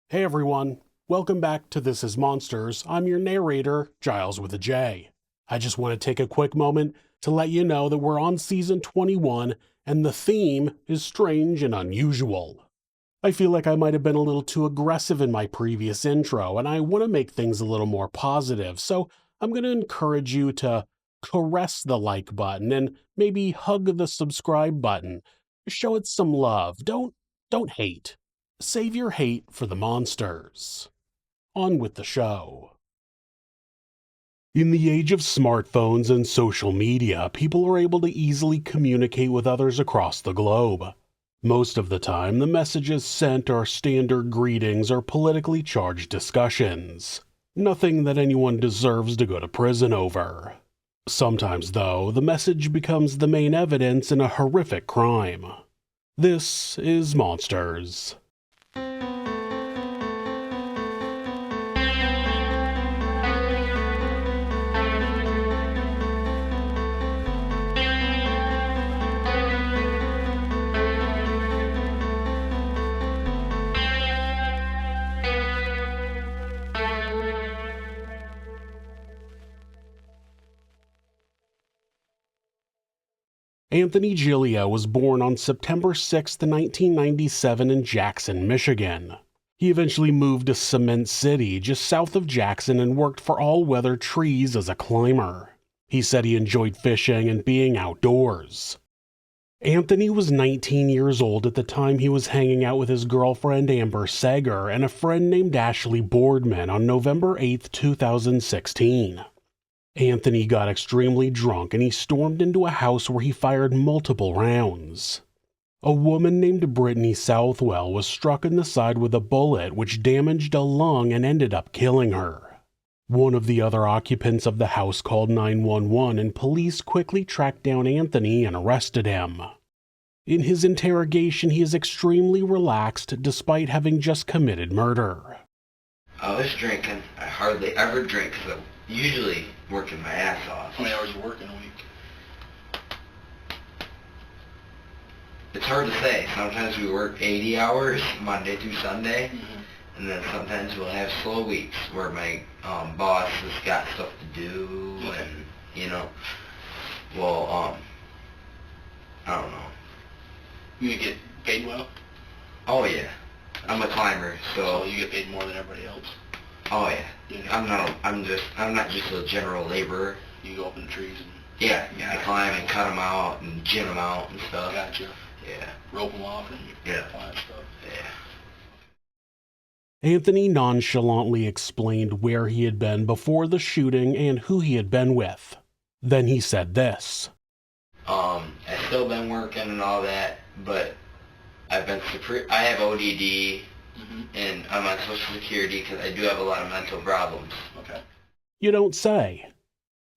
Hey everyone, welcome back to This Is Monsters. I'm your narrator, Giles with a J. I just want to take a quick moment to let you know that we're on season 21 and the theme is strange and unusual. I feel like I might have been a little too aggressive in my previous intro and I want to make things a little more positive, so I'm going to encourage you to caress the like button and maybe hug the subscribe button. Show it some love. Don't hate. Save your hate for the monsters. On with the show. In the age of smartphones and social media, people are able to easily communicate with others across the globe. Most of the time, the messages sent are standard greetings or politically charged discussions. Nothing that anyone deserves to go to prison over. Sometimes, though, the message becomes the main evidence in a horrific crime. This is Monsters. Anthony Gelia was born on September 6, 1997 in Jackson, Michigan. He eventually moved to Cement City, just south of Jackson, and worked for All Weather Trees as a climber. He said he enjoyed fishing and being outdoors. Anthony was 19 years old at the time he was hanging out with his girlfriend Amber Sager and a friend named Ashley Boardman on November 8, 2016. Anthony got extremely drunk and he stormed into a house where he fired multiple rounds. A woman named Brittany Southwell was struck in the side with a bullet which damaged a lung and ended up killing her. One of the other occupants of the house called 911 and police quickly tracked down Anthony and arrested him. In his interrogation, he is extremely relaxed despite having just committed murder. I was drinking. I hardly ever drink because I'm usually working my ass off. How many hours you work in a week? It's hard to say. Sometimes we work 80 hours Monday through Sunday, and then sometimes we'll have slow weeks where my boss has got stuff to do, and I don't know. You get paid well? Oh yeah, I'm a climber, So you get paid more than everybody else? Oh yeah. Yeah. I'm not just a general laborer. You go up in the trees and... Yeah, I climb and cut them out and gym them out and stuff. Gotcha. Yeah. Rope them off and all that stuff. Yeah. Anthony nonchalantly explained where he had been before the shooting and who he had been with. Then he said this. I've still been working and all that, but I have ODD, and I'm on Social Security because I do have a lot of mental problems. Okay. You don't say.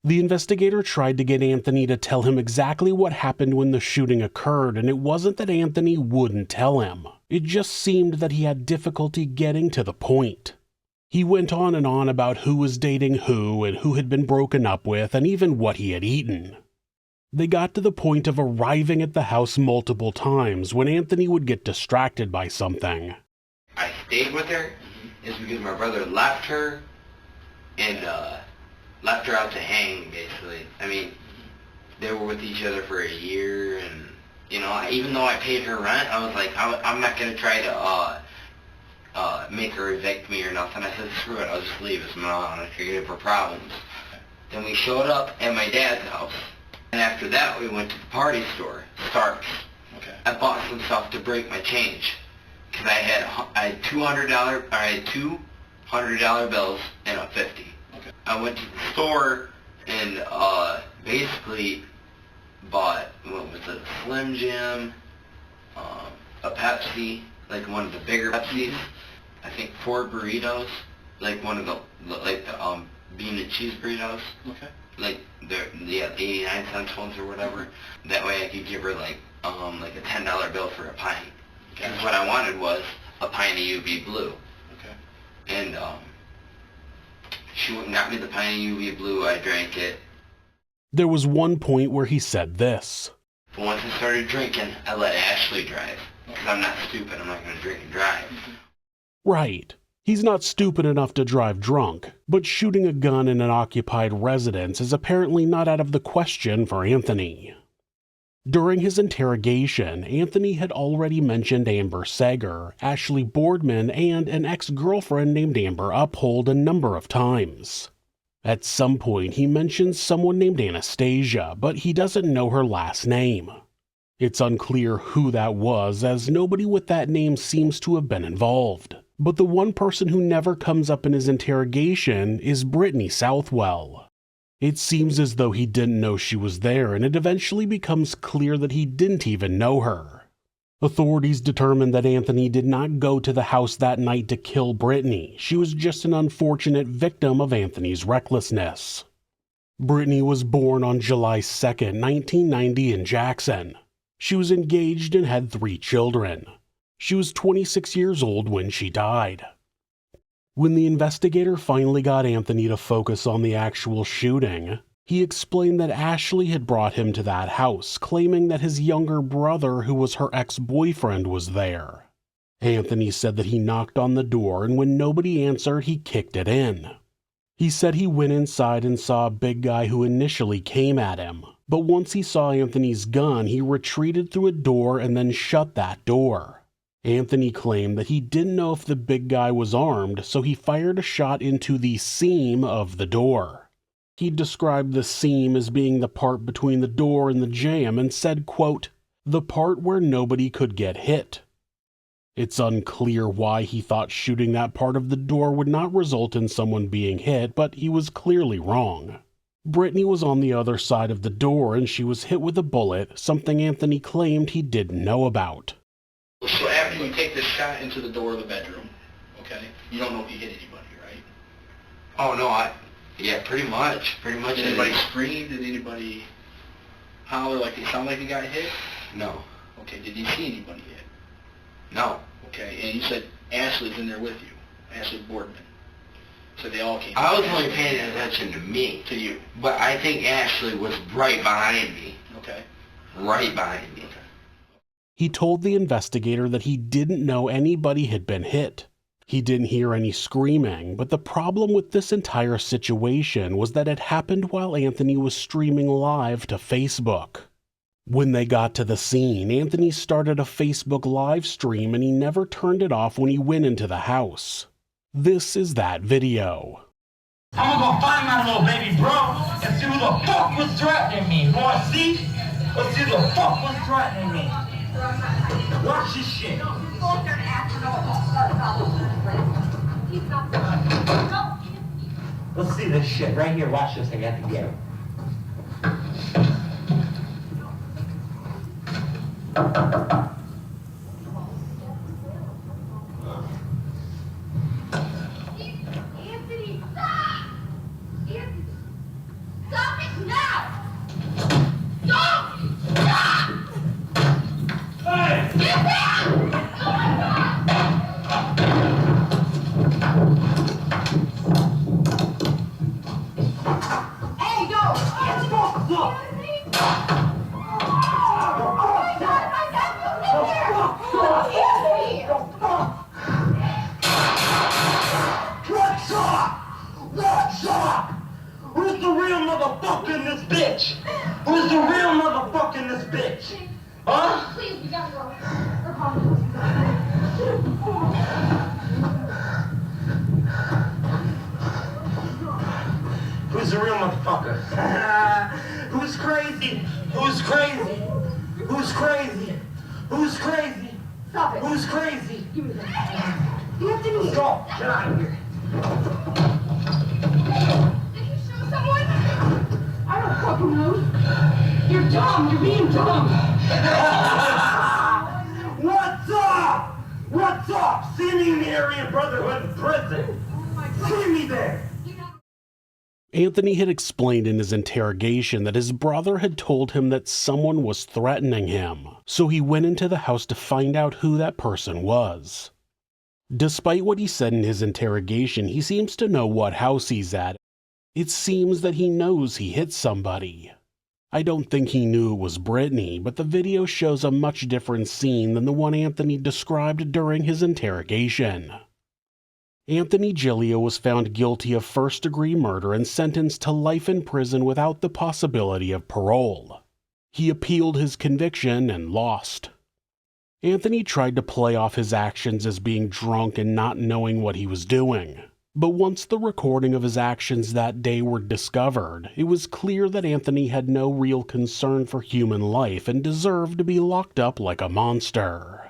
The investigator tried to get Anthony to tell him exactly what happened when the shooting occurred, and it wasn't that Anthony wouldn't tell him. It just seemed that he had difficulty getting to the point. He went on and on about who was dating who and who had been broken up with and even what he had eaten. They got to the point of arriving at the house multiple times when Anthony would get distracted by something. I stayed with her is because my brother left her and left her out to hang, basically. I mean, they were with each other for a year, and even though I paid her rent, I was like, I'm not gonna try to make her evict me or nothing. I said, screw it, I'll just leave. It's not gonna give her problems. Then we showed up at my dad's house, and after that we went to the party store, Starks. Okay. I bought some stuff to break my change. Because I had two $100 bills and a 50. Okay. I went to the store and basically bought, what was it, a Slim Jim, a Pepsi, like one of the bigger Pepsis, I think 4 burritos, like one of the bean and cheese burritos. Okay. Like the 89-cent ones or whatever. That way I could give her like a $10 bill for a pint. Because what I wanted was a pint of UV Blue. Okay. And she went and got me the pint of UV Blue. I drank it. There was one point where he said this. But once I started drinking, I let Ashley drive. Because I'm not stupid. I'm not going to drink and drive. Right. He's not stupid enough to drive drunk, but shooting a gun in an occupied residence is apparently not out of the question for Anthony. During his interrogation, Anthony had already mentioned Amber Sager, Ashley Boardman, and an ex-girlfriend named Amber Uphold a number of times. At some point, he mentions someone named Anastasia, but he doesn't know her last name. It's unclear who that was, as nobody with that name seems to have been involved. But the one person who never comes up in his interrogation is Brittany Southwell. It seems as though he didn't know she was there, and it eventually becomes clear that he didn't even know her. Authorities determined that Anthony did not go to the house that night to kill Brittany. She was just an unfortunate victim of Anthony's recklessness. Brittany was born on July 2nd, 1990 in Jackson. She was engaged and had 3 children. She was 26 years old when she died. When the investigator finally got Anthony to focus on the actual shooting, he explained that Ashley had brought him to that house, claiming that his younger brother, who was her ex-boyfriend, was there. Anthony said that he knocked on the door, and when nobody answered, he kicked it in. He said he went inside and saw a big guy who initially came at him, but once he saw Anthony's gun, he retreated through a door and then shut that door. Anthony claimed that he didn't know if the big guy was armed, so he fired a shot into the seam of the door. He described the seam as being the part between the door and the jamb and said, quote, "the part where nobody could get hit." It's unclear why he thought shooting that part of the door would not result in someone being hit, but he was clearly wrong. Brittany was on the other side of the door and she was hit with a bullet, something Anthony claimed he didn't know about. So after you take this shot into the door of the bedroom, okay, you don't know if you hit anybody, right? Oh, no, yeah, pretty much. Pretty much. Did anybody scream? Did anybody holler like they sound like they got hit? No. Okay, did you see anybody hit? No. Okay, and you said Ashley's in there with you, Ashley Boardman. So they all came. I was only paying attention to me. To you. But I think Ashley was right behind me. Okay. Right behind me. Okay. He told the investigator that he didn't know anybody had been hit. He didn't hear any screaming, but the problem with this entire situation was that it happened while Anthony was streaming live to Facebook. When they got to the scene, Anthony started a Facebook live stream and he never turned it off when he went into the house. This is that video. I'm gonna go find my little baby bro and see who the fuck was threatening me. Wanna see? Let's see who the fuck was threatening me. Watch this shit. Let's see this shit right here. Watch this. I got to get it. Anthony, stop! Anthony, stop it now! Stop! Stop! Hey! Get down! Oh my God! Hey, yo! Get the fuck up! What's up? Who's the real motherfucker in this bitch? Who's the real motherfucker in this bitch? Huh? Please, we gotta go. We're calling. Who's the real motherfucker? Who's crazy? Who's crazy? Who's crazy? Who's crazy? Stop it. Who's crazy? Give me that. Anthony! Let's go. Get out of here. Did you shoot someone? I don't fucking know. You're dumb. You're being dumb. What's up? What's up? See me in the Aryan Brotherhood in prison. Oh my God. See me there. Anthony had explained in his interrogation that his brother had told him that someone was threatening him, so he went into the house to find out who that person was. Despite what he said in his interrogation, he seems to know what house he's at. It seems that he knows he hit somebody. I don't think he knew it was Brittany, but the video shows a much different scene than the one Anthony described during his interrogation. Anthony Gelia was found guilty of first-degree murder and sentenced to life in prison without the possibility of parole. He appealed his conviction and lost. Anthony tried to play off his actions as being drunk and not knowing what he was doing. But once the recording of his actions that day were discovered, it was clear that Anthony had no real concern for human life and deserved to be locked up like a monster.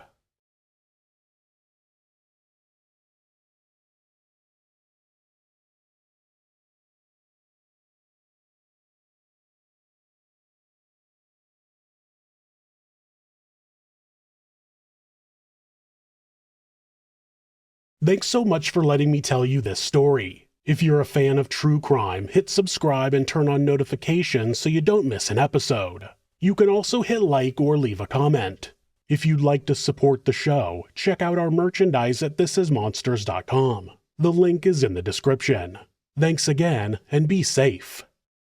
Thanks so much for letting me tell you this story. If you're a fan of true crime, hit subscribe and turn on notifications so you don't miss an episode. You can also hit like or leave a comment. If you'd like to support the show, check out our merchandise at thisismonsters.com. The link is in the description. Thanks again, and be safe.